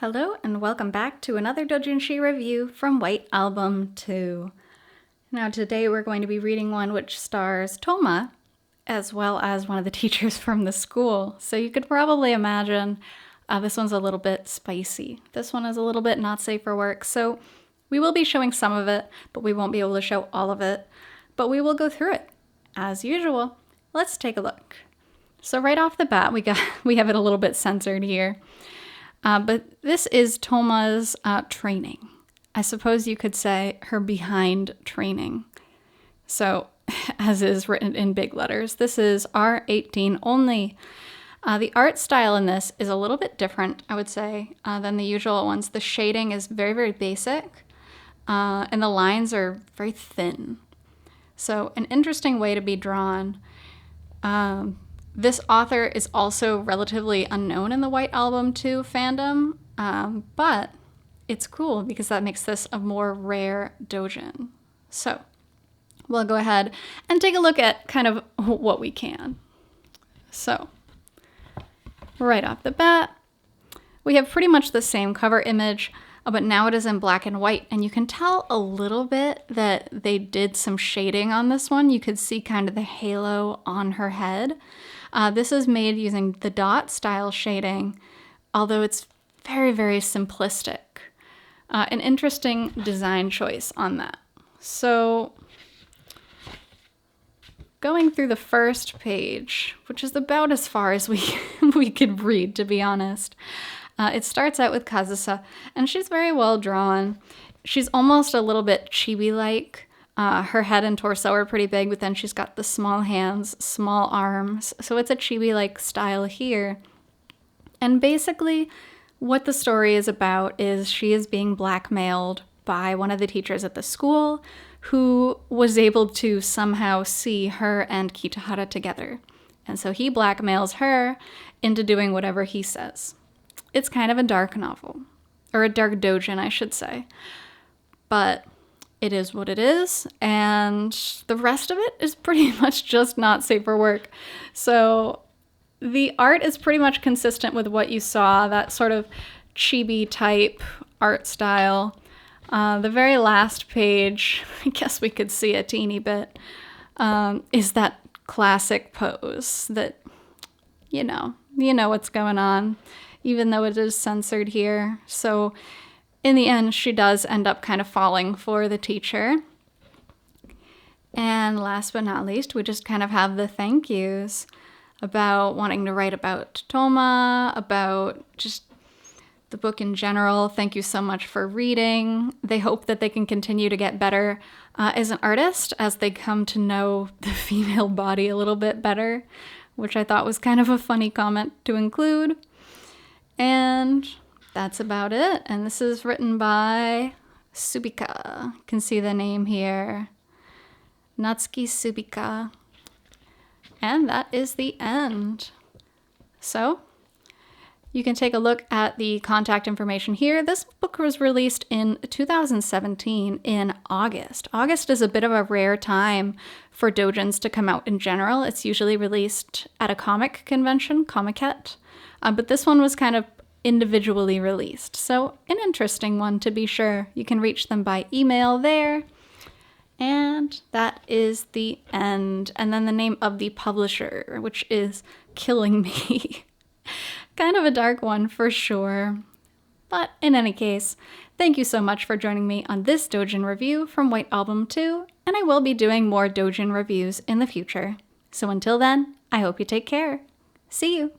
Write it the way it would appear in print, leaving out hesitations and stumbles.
Hello and welcome back to another doujinshi review from WA2. Now today we're going to be reading one which stars Toma, as well as one of the teachers from the school. So you could probably imagine this one's a little bit spicy. This one is a little bit not safe for work. So we will be showing some of it, but we won't be able to show all of it. But we will go through it, as usual. Let's take a look. So right off the bat, we have it a little bit censored here. But this is Toma's training. I suppose you could say her behind training. So, as is written in big letters, this is R18 only. The art style in this is a little bit different, I would say, than the usual ones. The shading is very, very basic, and the lines are very thin. So, an interesting way to be drawn. This author is also relatively unknown in the WA2 fandom, but it's cool because that makes this a more rare doujin. So we'll go ahead and take a look at kind of what we can. So right off the bat, we have pretty much the same cover image, but now it is in black and white, and you can tell a little bit that they did some shading on this one. You could see kind of the halo on her head. This is made using the dot style shading, although it's very, very simplistic. An interesting design choice on that. So going through the first page, which is about as far as we could read, to be honest. It starts out with Kazusa, and she's very well drawn. She's almost a little bit chibi-like. Her head and torso are pretty big, but then she's got the small hands, small arms. So it's a chibi-like style here. And basically, what the story is about is she is being blackmailed by one of the teachers at the school who was able to somehow see her and Kitahara together. And so he blackmails her into doing whatever he says. It's kind of a dark novel, or a dark doujin, I should say. But it is what it is, and the rest of it is pretty much just not safe for work. So the art is pretty much consistent with what you saw, that sort of chibi type art style. The very last page, I guess we could see a teeny bit, is that classic pose that, you know what's going on, even though it is censored here. So in the end, she does end up kind of falling for the teacher. And last but not least, we just kind of have the thank yous about wanting to write about Toma, about just the book in general. Thank you so much for reading. They hope that they can continue to get better as an artist as they come to know the female body a little bit better, which I thought was kind of a funny comment to include. And that's about it. And this is written by Subika. You can see the name here. Natsuki Subika. And that is the end. So you can take a look at the contact information here. This book was released in 2017 in August. August is a bit of a rare time for doujins to come out in general. It's usually released at a comic convention, Comiket. But this one was kind of individually released. So an interesting one to be sure. You can reach them by email there. And that is the end. And then the name of the publisher, which is Killing Me. Kind of a dark one for sure. But in any case, thank you so much for joining me on this doujin review from WA2, and I will be doing more doujin reviews in the future. So until then, I hope you take care. See you!